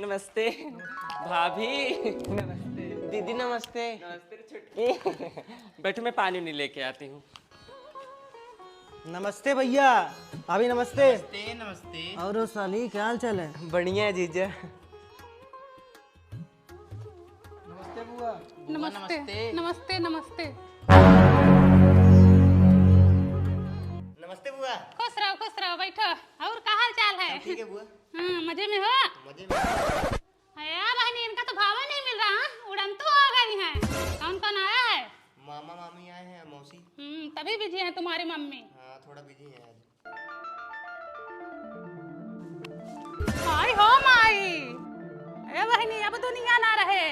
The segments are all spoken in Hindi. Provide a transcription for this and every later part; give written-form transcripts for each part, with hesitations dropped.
नमस्ते। भाभी नमस्ते। दीदी नमस्ते। नमस्ते छुटकी। बैठो मैं पानी नहीं लेके आती हूँ। नमस्ते भैया। भाभी नमस्ते। नमस्ते नमस्ते। और साली क्या हाल चाल है? बढ़िया है जीजा। नमस्ते बुआ। नमस्ते नमस्ते नमस्ते। नमस्ते बुआ। खुश रहो बैठो। और क्या हाल चाल है? ठीक है बुआ। हाँ, मजे में हो? मजे में। यार बहनी इनका तो भाव नहीं मिल रहा। उड़न तो आ गई है। कौन कौन आया है? मामा मामी आए हैं, मौसी। तभी बिजी है तुम्हारी मम्मी। हाँ थोड़ा बिजी है आज। आई हो माई। ए बहनी अब दुनिया ना रहे।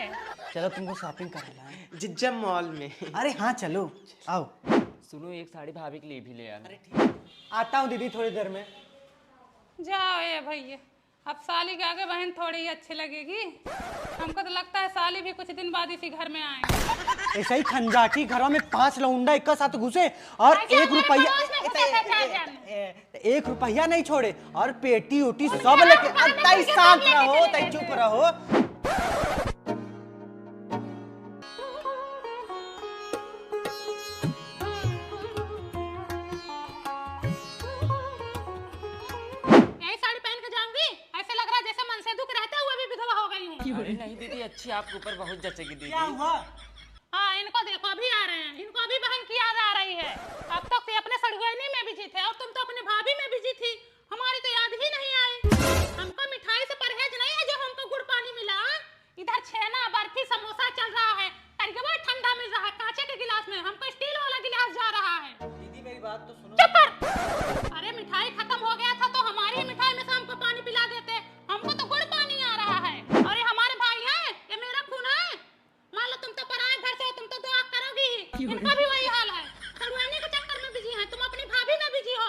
चलो तुमको शॉपिंग करा है। जीजा मॉल में। अरे हाँ चलो आओ। सुनो एक साड़ी भाभी के लिए भी ले आना। अरे ठीक आता हूँ दीदी थोड़ी देर में। जाओ ये भैया। अब साली के आगे बहन थोड़ी ही अच्छी लगेगी। हमको तो लगता है साली भी कुछ दिन बाद इसी घर में आएंगे। ऐसा ही खंजाटी घरों में 5 लौंडा एक साथ घुसे और एक रुपया नहीं छोड़े और पेटी उटी सब लेके। तई शांत रहो, तई चुप रहो। अरे नहीं दीदी अच्छी आपके ऊपर बहुत जचेगी दीदी। क्या हुआ? हाँ इनको देखो अभी आ रहे हैं। इनको अभी बहन की याद आ रही है। अब तक तो अपने सड़गोइनी में बिजी थे और तुम तो अपने भाभी में बिजी थी। हमारी तो याद ही नहीं आई। हमको मिठाई से परहेज नहीं है जो हमको गुड़ पानी मिला। इधर छेना बर्फी समोसा चल रहा है। तनिक बहुत ठंडा मिल रहा है कांचे के गिलास में। हमको स्टील वाला गिलास जा रहा है। दीदी मेरी बात तो सुनो। चुप कर। अरे मिठाई खत्म हो गया था तो हमारी मिठाई में से हमको पानी पिला देते। हमको तो गुड़ पानी आ रहा है। अरे हमारे भाई हैं, ये मेरा खून है। मान लो तुम तो पराए घर से हो, तुम तो दुआ करोगी ही। इनका भी वही हाल है। सड़वाने के चक्कर में बिजी हैं। तुम अपनी भाभी में बिजी हो।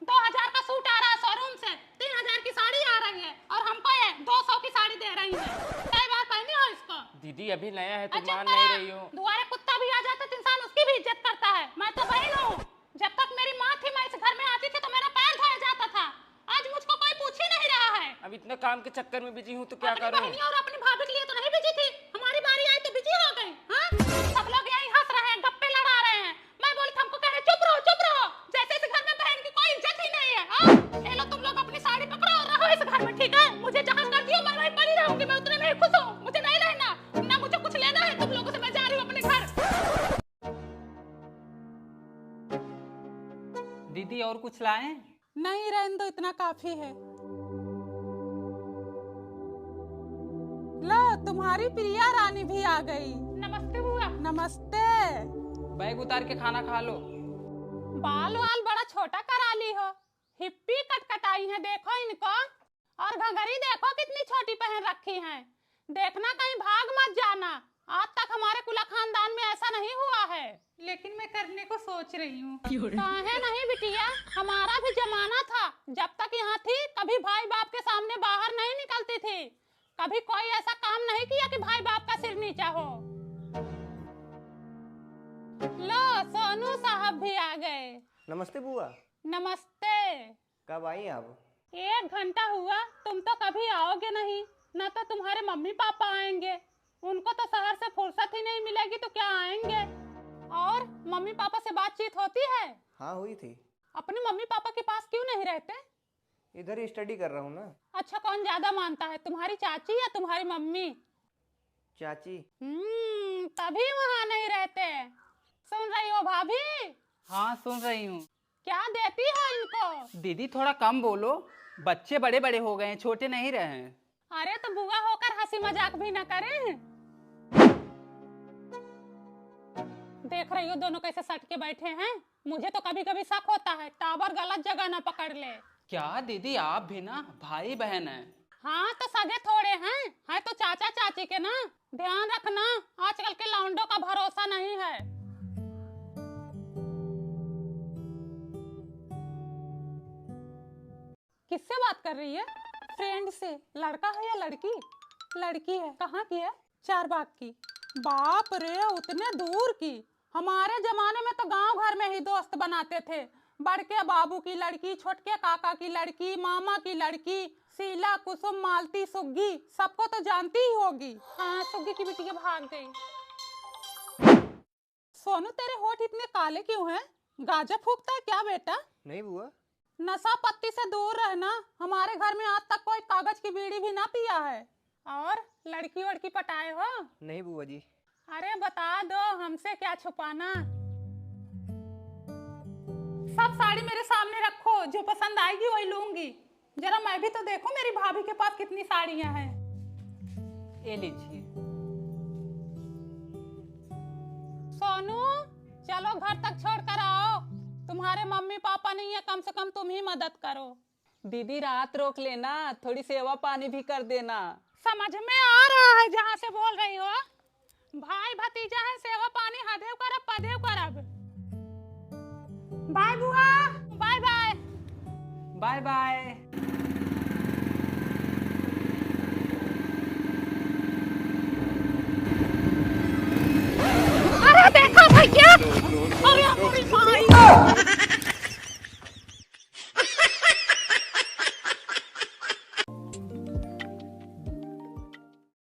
2000 का सूट आ रहा है शोरूम से, 3000 की साड़ी आ रही है और हमको ये 200 की साड़ी दे रही है। कई बार पहनी हो इसको? दीदी अभी नया है तुम अच्छा, मान नहीं रही हो। दुआरे कुत्ता भी आ जाता तो इंसान उसकी भी इज्जत करता है। मैं तो बहन हूँ। जब तक मेरी माँ थी मैं इस घर में आती थी तो मेरा पैर धोया जाता था। आज मुझको कोई पूछ ही नहीं रहा है। अब इतना काम के चक्कर में बिजी हूँ तो क्या अपनी करूँ? बहनी और अपनी भाभी के लिए तो नहीं बिजी थी। हमारी बारी आई तो बिजी हो गई। हाँ? सब लोग यही हंस रहे हैं, गप्पे लड़ा रहे हैं। मैं बोली थी हमको कह रहे चुप रहो। जैसे इस घर में बहन की कोई इज्जत ही नहीं है। हाँ? ले लो तुम लोग अपनी साड़ी पकड़ो और रहो इस घर में, ठीक है? मुझे जहाँ कर दियो मैं वहीं पड़ी रहूंगी। मैं उतने में ही खुश हूँ। मुझे नहीं रहना ना, मुझे कुछ लेना है तुम लोगों से। मैं जा रही हूँ अपने घर। दीदी और कुछ लाएं? नहीं रहने दो, इतना काफी है। लो तुम्हारी प्रिया रानी भी आ गई। नमस्ते बुआ। नमस्ते। बैग उतार के खाना खा लो। बाल वाल बड़ा छोटा करा ली हो। हिप्पी कटकटाई है देखो इनको। और घंघरी देखो कितनी छोटी पहन रखी है। देखना कहीं भाग मत जाना। आज तक हमारे कुला खानदान में ऐसा नहीं हुआ है। लेकिन मैं करने को सोच रही हूँ। काहे नहीं बिटिया, हमारा भी जमाना था। जब तक यहाँ थी कभी भाई बाप के सामने बाहर नहीं निकलती थी। कभी कोई ऐसा काम नहीं किया कि भाई बाप का सिर नीचा हो। लो सोनू साहब भी आ गए। नमस्ते बुआ। नमस्ते। कब आई आप? 1 घंटा हुआ। तुम तो कभी आओगे नहीं। न तो तुम्हारे मम्मी पापा आएंगे। उनको तो शहर से फुर्सत ही नहीं मिलेगी तो क्या आएंगे। और मम्मी पापा से बातचीत होती है? हाँ हुई थी। अपने मम्मी पापा के पास क्यों नहीं रहते? इधर ही स्टडी कर रहा हूँ ना। अच्छा कौन ज्यादा मानता है, तुम्हारी चाची या तुम्हारी मम्मी? चाची। तभी वहाँ नहीं रहते। सुन रही हो भाभी? हाँ सुन रही हूँ। क्या देती हो इनको? दीदी थोड़ा कम बोलो, बच्चे बड़े बड़े हो गए हैं, छोटे नहीं रहे हैं। अरे तो बुआ होकर हंसी मजाक भी न करें। देख रही हो दोनों कैसे सट के बैठे हैं। मुझे तो कभी कभी शक होता है टावर गलत जगह न पकड़ ले। क्या दीदी आप भी ना भाई बहन हैं। हाँ तो सगे थोड़े हैं, है तो चाचा चाची के ना। ध्यान रखना आजकल के लौंडों का भरोसा नहीं है। किससे बात कर रही है? फ्रेंड से। लड़का है या लड़की? लड़की है। कहाँ की है? चारबाग की। बाप रे उतने दूर की। हमारे जमाने में तो गांव घर में ही दोस्त बनाते थे। बड़के बाबू की लड़की, छोटके काका की लड़की, मामा की लड़की। शीला, कुसुम, मालती, सुग्गी सबको तो जानती ही होगी। हाँ, सुग्गी की बिटिया भाग गई। सोनू, तेरे होठ इतने काले क्यों हैं? गांजा फूकता है क्या बेटा? नहीं बुआ। नशा पत्ती से दूर रहना। हमारे घर में आज तक कोई कागज की बीड़ी भी ना पिया है। और लड़की वड़की पटाए हो? नहीं बुआ जी। अरे बता दो, हमसे क्या छुपाना। सब साड़ी मेरे सामने रखो, जो पसंद आएगी वही लूंगी। जरा मैं भी तो देखूं मेरी भाभी के पास कितनी साड़ियां हैं। ये लीजिए। सोनू, चलो घर तक छोड़ कर आओ। तुम्हारे मम्मी पापा नहीं है, कम से कम तुम ही मदद करो। दीदी रात रोक लेना, थोड़ी सेवा पानी भी कर देना। समझ में आ रहा है जहाँ से बोल रही हो। भाई भतीजा है, सेवा पानी हदेव करब पदेव करब। बाय बुआ, बाय बाय। Bye bye. अरे देखो भैया, अरे हमारी माँ